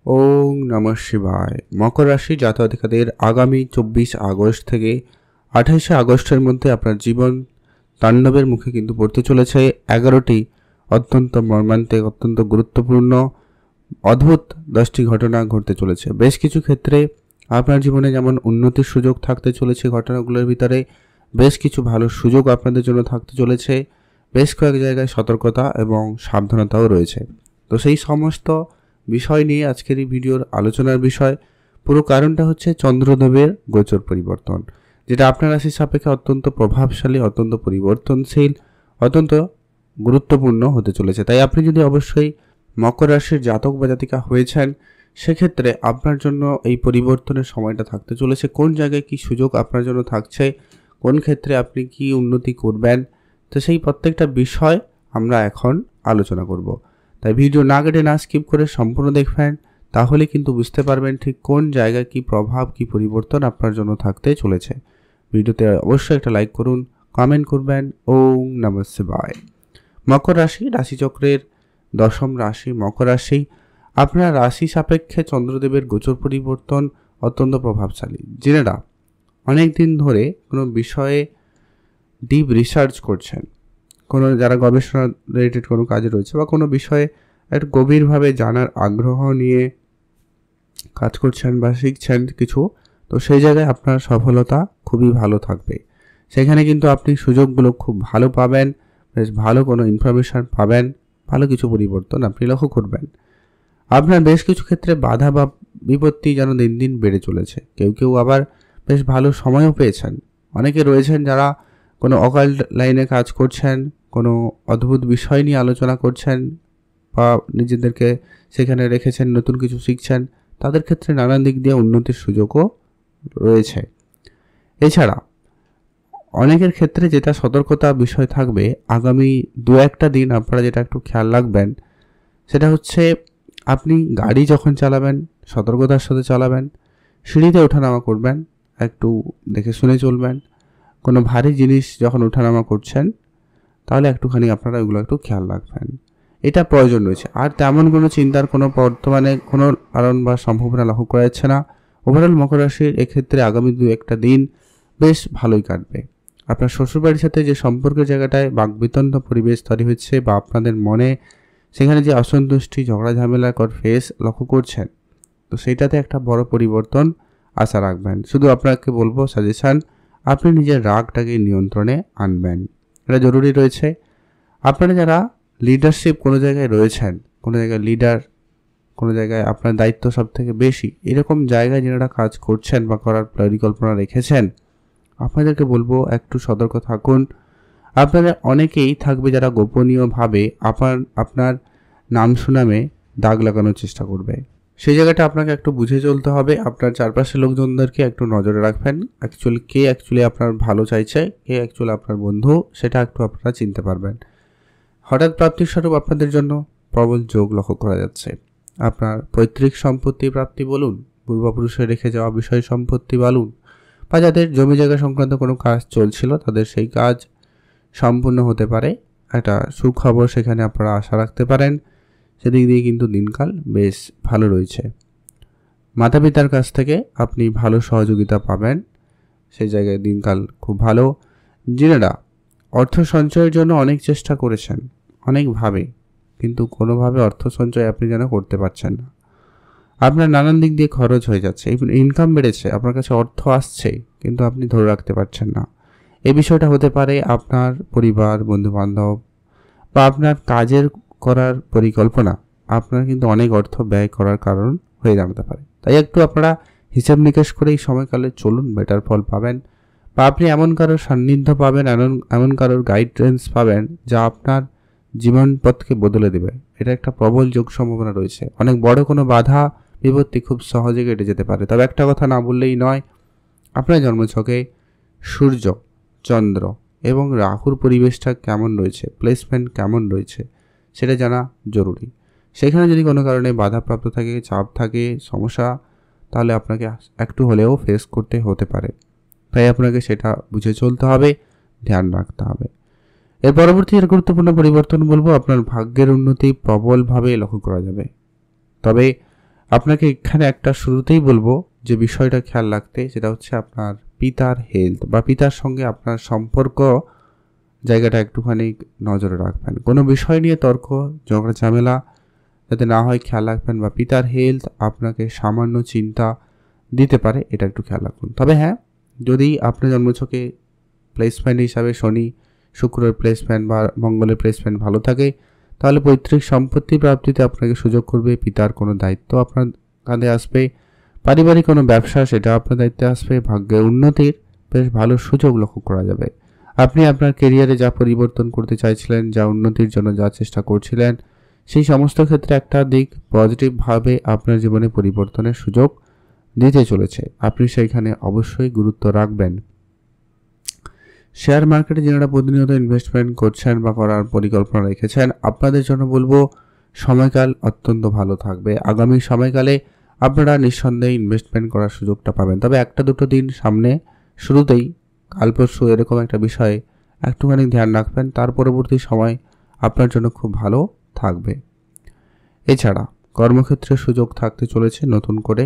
ওং নমঃ শিবায়। মকর রাশি জাতক-জাতিকাদের আগামী 24 আগস্ট থেকে 28শে আগস্টের মধ্যে আপনার জীবন তাণ্ডবের মুখে কিন্তু পড়তে চলেছে 11টি অত্যন্ত মর্মান্তিক, অত্যন্ত গুরুত্বপূর্ণ, অদ্ভুত 10টি ঘটনা ঘটতে চলেছে। বেশ কিছু ক্ষেত্রে আপনার জীবনে যেমন উন্নতির সুযোগ থাকতে চলেছে, ঘটনাগুলোর ভিতরে বেশ কিছু ভালো সুযোগ আপনাদের জন্য থাকতে চলেছে। বেশ কয়েক জায়গায় সতর্কতা এবং সাবধানতাও রয়েছে। তো সেই সমস্ত বিষয় নিয়ে আজকের এই ভিডিওর আলোচনার বিষয়। পুরো কারণটা হচ্ছে চন্দ্রদেবের গোচর পরিবর্তন, যেটা আপনার রাশির সাপেক্ষে অত্যন্ত প্রভাবশালী, অত্যন্ত পরিবর্তনশীল, অত্যন্ত গুরুত্বপূর্ণ হতে চলেছে। তাই আপনি যদি অবশ্যই মকর রাশির জাতক বা জাতিকা হয়েছেন, সেক্ষেত্রে আপনার জন্য এই পরিবর্তনের সময়টা থাকতে চলেছে। কোন জায়গায় কি সুযোগ আপনার জন্য থাকছে, কোন ক্ষেত্রে আপনি কি উন্নতি করবেন, তো সেই প্রত্যেকটা বিষয় আমরা এখন আলোচনা করব। তাই ভিডিও না কেটে না স্কিপ করে সম্পূর্ণ দেখবেন, তাহলে কিন্তু বুঝতে পারবেন ঠিক কোন জায়গায় কি প্রভাব, কি পরিবর্তন আপনার জন্য থাকতে চলেছে। ভিডিওতে অবশ্যই একটা লাইক করুন, কমেন্ট করবেন। ওং নমঃ শিবায়। মকর রাশি রাশিচক্রের 10ম রাশি মকর রাশি। আপনার রাশি সাপেক্ষে চন্দ্রদেবের গোচর পরিবর্তন অত্যন্ত প্রভাবশালী। জেনেরা অনেক দিন ধরে কোনো বিষয়ে ডিপ রিসার্চ করছেন, কোনো যারা গবেষণা রিলেটেড কোনো কাজে রয়েছে বা কোনো বিষয়ে একটু গভীরভাবে জানার আগ্রহ নিয়ে কাজ করছেন বা শিখছেন কিছু, তো সেই জায়গায় আপনার সফলতা খুবই ভালো থাকবে। সেখানে কিন্তু আপনি সুযোগগুলো খুব ভালো পাবেন, বেশ ভালো কোনো ইনফরমেশান পাবেন, ভালো কিছু পরিবর্তন আপনি লক্ষ্য করবেন। আপনার বেশ কিছু ক্ষেত্রে বাধা বা বিপত্তি যেন দিন দিন বেড়ে চলেছে। কেউ কেউ আবার বেশ ভালো সময়ও পেয়েছেন। অনেকে রয়েছেন যারা কোনো অকাল্ট লাইনে কাজ করছেন, কোনো অদ্ভুত বিষয় নিয়ে আলোচনা করছেন বা নিজেদেরকে সেখানে রেখেছেন, নতুন কিছু শিখছেন। তাদের ক্ষেত্রে নানান দিক দিয়ে উন্নতির সুযোগও রয়েছে। এছাড়া অনেকের ক্ষেত্রে যেটা সতর্কতা বিষয় থাকবে, আগামী 2-1টা দিন আপনারা যেটা একটু খেয়াল রাখবেন, সেটা হচ্ছে আপনি গাড়ি যখন চালাবেন সতর্কতার সাথে চালাবেন। সিঁড়িতে ওঠানামা করবেন, একটু দেখে শুনে চলবেন। কোনো ভারী জিনিস যখন ওঠানামা করছেন, তাহলে একটুখানি আপনারা ওগুলো একটু খেয়াল রাখবেন। এটা প্রয়োজন রয়েছে। আর তেমন কোনো চিন্তার কোনো বর্তমানে কোনো কারণ বা সম্ভাবনা লক্ষ্য করা যাচ্ছে না। ওভারঅল মকর রাশির এক্ষেত্রে আগামী 2-1টা দিন বেশ ভালোই কাটবে। আপনার শ্বশুরবাড়ির সাথে যে সম্পর্কের জায়গাটায় বাকবিতণ্ড পরিবেশ তৈরি হচ্ছে বা আপনাদের মনে সেখানে যে অসন্তুষ্টি, ঝগড়া ঝামেলাকর ফেস লক্ষ্য করছেন, তো সেইটাতে একটা বড় পরিবর্তন আশা রাখবেন। শুধু আপনাকে বলবো সাজেশান, আপনি নিজের রাগটাকে নিয়ন্ত্রণে আনবেন, এটা জরুরি রয়েছে। আপনারা যারা লিডারশিপ কোনো জায়গায় রয়েছেন, কোনো জায়গায় লিডার, কোনো জায়গায় আপনার দায়িত্ব সব থেকে বেশি, এরকম জায়গায় যারা কাজ করছেন বা করার পরিকল্পনা রেখেছেন, আপনাদেরকে বলবো একটু সতর্ক থাকুন। আপনারা অনেকেই থাকবে যারা গোপনীয়ভাবে আপনার নাম সুনামে দাগ লাগানোর চেষ্টা করবে। সেই জায়গাটা আপনাকে একটু বুঝে চলতে হবে। আপনার চারপাশের লোকজনদেরকে একটু নজরে রাখবেন। কে অ্যাকচুয়ালি আপনার ভালো চাইছে, কে অ্যাকচুয়ালি আপনার বন্ধু, সেটা একটু আপনারা চিনতে পারবেন। হঠাৎ প্রাপ্তির স্বরূপ আপনাদের জন্য প্রবল যোগ লক্ষ্য করা যাচ্ছে। আপনার পৈতৃক সম্পত্তি প্রাপ্তি বলুন, পূর্বপুরুষে রেখে যাওয়া বিষয় সম্পত্তি বলুন, বা যাদের জমি জায়গা সংক্রান্ত কোনো কাজ চলছিল তাদের সেই কাজ সম্পূর্ণ হতে পারে। একটা সুখবর সেখানে আপনারা আশা রাখতে পারেন। সেদিক দিয়ে কিন্তু দিনকাল বেশ ভালো রয়েছে। মাতা পিতার কাছ থেকে আপনি ভালো সহযোগিতা পাবেন, সেই জায়গায় দিনকাল খুব ভালো। যিনারা অর্থ সঞ্চয়ের জন্য অনেক চেষ্টা করেছেন অনেকভাবে, কিন্তু কোনোভাবে অর্থ সঞ্চয় আপনি যেন করতে পারছেন না, আপনার নানান দিক দিয়ে খরচ হয়ে যাচ্ছে, ইনকাম বেড়েছে, আপনার কাছে অর্থ আসছে, কিন্তু আপনি ধরে রাখতে পারছেন না। এই বিষয়টা হতে পারে আপনার পরিবার, বন্ধুবান্ধব বা আপনার কাজের করার পরিকল্পনা আপনার কিন্তু অনেক অর্থ ব্যয় করার কারণ হয়ে দাঁড়াতে পারে। তাই একটু আপনারা হিসাব নিকেশ করে এই সময়কালে চলুন, বেটার ফল পাবেন। বা আপনি এমন কারোর সান্নিধ্য পাবেন, এমন কারোর গাইডেন্স পাবেন যা আপনার জীবন পথকে বদলে দেবে। এটা একটা প্রবল যোগ সম্ভাবনা রয়েছে। অনেক বড় কোনো বাধা বিপত্তি খুব সহজে কেটে যেতে পারে। তবে একটা কথা না বললেই নয়, আপনার জন্মছকে সূর্য, চন্দ্র এবং রাহুর পরিবেশটা কেমন রয়েছে, প্লেসমেন্ট কেমন রয়েছে, সেটা জানা জরুরি। সেখানে যদি কোনো কারণে বাধাপ্রাপ্ত থাকে, চাপ থাকে, সমস্যা, তাহলে আপনাকে একটু হলেও ফেস করতে হতে পারে। তাই আপনাকে সেটা বুঝে চলতে হবে, ধ্যান রাখতে হবে। এর পরবর্তী এর গুরুত্বপূর্ণ পরিবর্তন বলবো, আপনার ভাগ্যের উন্নতি প্রবলভাবে লক্ষ্য করা যাবে। তবে আপনাকে এখানে একটা শুরুতেই বলবো যে বিষয়টা খেয়াল রাখতে, সেটা হচ্ছে আপনার পিতার হেলথ বা পিতার সঙ্গে আপনার সম্পর্ক জায়গাটা একটুখানি নজরে রাখবেন। কোনো বিষয় নিয়ে তর্ক ঝগড়া ঝামেলা যাতে না হয় খেয়াল রাখবেন, বা পিতার হেলথ আপনাকে সামান্য চিন্তা দিতে পারে, এটা একটু খেয়াল রাখুন। তবে হ্যাঁ, যদি আপনার জন্মছকে প্লেসমেন্ট হিসাবে শনি শুক্রের প্লেসমেন্ট বা মঙ্গলের প্লেসমেন্ট ভালো থাকে, তাহলে পৈতৃক সম্পত্তি প্রাপ্তিতে আপনাকে সুযোগ করবে। পিতার কোনো দায়িত্ব আপনার কাঁধে আসবে, পারিবারিক কোনো ব্যবসা সেটা আপনার দায়িত্বে আসবে, ভাগ্যের উন্নতির বেশ ভালো সুযোগ লক্ষ্য করা যাবে। আপনি আপনার কেরিয়ারে যা পরিবর্তন করতে চাইছিলেন, যা উন্নতির জন্য যা চেষ্টা করছিলেন, সেই সমস্ত ক্ষেত্রে একটা দিক পজিটিভভাবে আপনার জীবনে পরিবর্তনের সুযোগ দিতে চলেছে। আপনি সেইখানে অবশ্যই গুরুত্ব রাখবেন। শেয়ার মার্কেটে যারা প্রতিনিয়ত ইনভেস্টমেন্ট করছেন বা করার পরিকল্পনা রেখেছেন, আপনাদের জন্য বলবো সময়কাল অত্যন্ত ভালো থাকবে। আগামী সময়কালে আপনারা নিঃসন্দেহে ইনভেস্টমেন্ট করার সুযোগটা পাবেন। তবে একটা দুটো দিন সামনে শুরুতেই কাল পরশু এরকম একটা বিষয়ে একটুখানি ধ্যান রাখবেন, তার পরবর্তী সময় আপনার জন্য খুব ভালো থাকবে। এছাড়া কর্মক্ষেত্রে সুযোগ থাকতে চলেছে নতুন করে,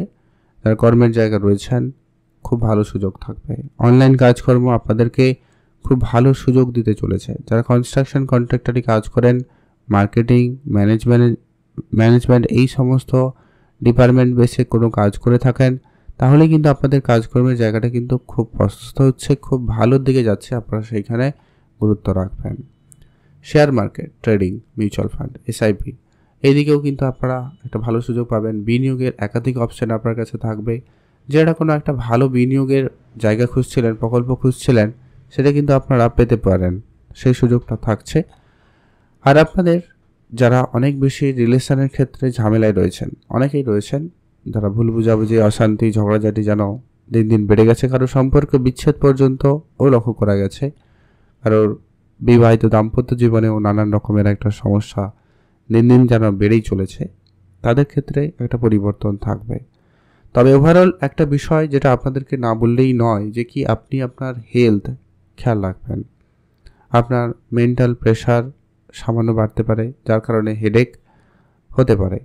যারা কর্মের জায়গা রয়েছেন খুব ভালো সুযোগ থাকবে। অনলাইন কাজকর্ম আপনাদেরকে খুব ভালো সুযোগ দিতে চলেছে। যারা কনস্ট্রাকশন কন্ট্রাক্টরি কাজ করেন, মার্কেটিং, ম্যানেজমেন্ট এই সমস্ত ডিপার্টমেন্ট বেসে কোনো কাজ করে থাকেন, তাহলে কিন্তু আপনাদের কাজকর্মের জায়গাটা কিন্তু খুব প্রশস্ত হচ্ছে, খুব ভালোর দিকে যাচ্ছে। আপনারা সেইখানে গুরুত্ব রাখবেন। Share market, trading, mutual fund, SIP এইদিকেও কিন্তু আপনারা একটা ভালো সুযোগ পাবেন। বিনিয়োগের একাধিক অপশন আপনার কাছে থাকবে। যেটা কোনো একটা ভালো বিনিয়োগের জায়গা খুঁজছিলেন, প্রকল্প খুঁজছিলেন, সেটা কিন্তু আপনারা পেতে পারেন, সেই সুযোগটা থাকছে। আর আপনাদের যারা অনেক বেশি রিলেশনের ক্ষেত্রে ঝামেলায় রয়েছেন, অনেকেই রয়েছেন যারা ভুল বুঝাবুঝি, অশান্তি, ঝগড়াঝাটি যেন দিন দিন বেড়ে গেছে, কারো সম্পর্ক বিচ্ছেদ পর্যন্তও লক্ষ্য করা গেছে, কারোর বিবাহিত দাম্পত্য জীবনেও নানান রকমের একটা সমস্যা দিন দিন যেন বেড়েই চলেছে, তাদের ক্ষেত্রে একটা পরিবর্তন থাকবে। তবে ওভারঅল একটা বিষয় যেটা আপনাদেরকে না বললেই নয়, যে কি আপনি আপনার হেলথ খেয়াল রাখবেন। আপনার মেন্টাল প্রেশার সামান্য বাড়তে পারে, যার কারণে হেডেক হতে পারে,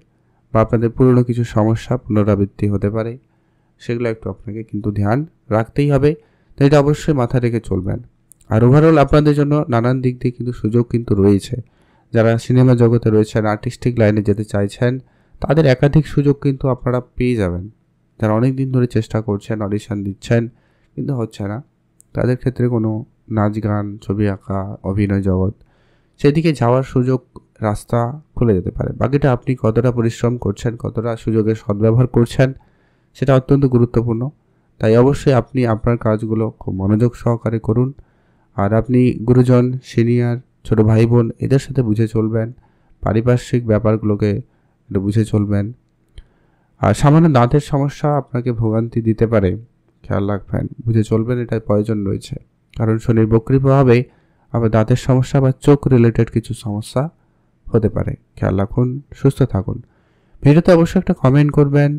বা আপনাদের পুরনো কিছু সমস্যা পুনরাবৃত্তি হতে পারে, সেগুলো একটু আপনাকে কিন্তু ধ্যান রাখতেই হবে। তো এটা অবশ্যই মাথায় রেখে চলবেন। আর ওভারঅল আপনাদের জন্য নানান দিক দিয়ে কিন্তু সুযোগ কিন্তু রয়েছে। যারা সিনেমা জগতে রয়েছেন, আর্টিস্টিক লাইনে যেতে চাইছেন, তাদের একাধিক সুযোগ কিন্তু আপনারা পেয়ে যাবেন। যারা অনেক দিন ধরে চেষ্টা করছেন, অডিশন দিচ্ছেন কিন্তু হচ্ছে না, তাদের ক্ষেত্রে কোনো নাচ গান, ছবি আঁকা, অভিনয় জগৎ, সেদিকে যাওয়ার সুযোগ রাস্তা খুলে যেতে পারে। বাকিটা আপনি কতটা পরিশ্রম করছেন, কতটা সুযোগের সদ্ব্যবহার করছেন, সেটা অত্যন্ত গুরুত্বপূর্ণ। তাই অবশ্যই আপনি আপনার কাজগুলো খুব মনোযোগ সহকারে করুন। আর আপনি গুরুজন, সিনিয়র, ছোট ভাই বোন এদের সাথে বুঝে চলবেন। পারিপার্শ্বিক ব্যাপারগুলোকে একটু বুঝে চলবেন। আর সামান্য দাঁতের সমস্যা আপনাকে ভোগান্তি দিতে পারে, খেয়াল রাখবেন, বুঝে চলবেন, এটার প্রয়োজন রয়েছে। কারণ শনির বক্রি প্রভাবে আবার দাঁতের সমস্যা বা চোখ রিলেটেড কিছু সমস্যা হতে পারে, খেয়াল রাখুন। সুস্থ থাকুন। ভিডিওতে অবশ্যই একটা কমেন্ট করবেন।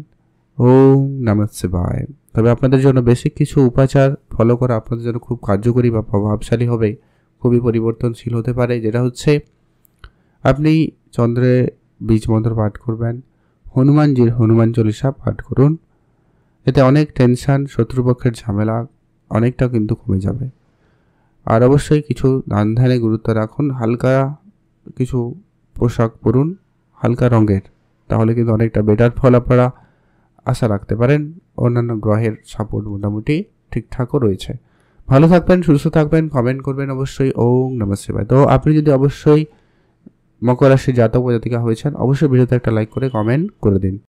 ওম নমঃ শিবায়। তবে আপনাদের জন্য বেসিক কিছু উপাচার ফলো করা আপনাদের জন্য খুব কার্যকরী বা প্রভাবশালী হবে, খুবই পরিবর্তনশীল হতে পারে। যেটা হচ্ছে আপনি চন্দ্রে বীজ মন্ত্র পাঠ করবেন, হনুমানজির হনুমান চল্লিশা পাঠ করুন। এতে অনেক টেনশন, শত্রুপক্ষের ঝামেলা অনেকটা কিন্তু কমে যাবে। আর অবশ্যই কিছু দান ধ্যানে গুরুত্ব রাখুন। হালকা কিছু পোশাক পরুন, হালকা রঙের, তাহলে কিন্তু অনেকটা বেটার ফল আপনারা আশা রাখতে পারেন। অন্যান্য গ্রহের সাপোর্ট মোটামুটি ঠিকঠাকও রয়েছে। ভালো থাকবেন, সুস্থ থাকবেন, কমেন্ট করবেন অবশ্যই। ওম নমঃ শিবায়। তো আপনি যদি অবশ্যই মকর রাশির জাতক বা জাতিকা হয়েছেন, অবশ্যই ভিডিওতে একটা লাইক করে কমেন্ট করে দিন।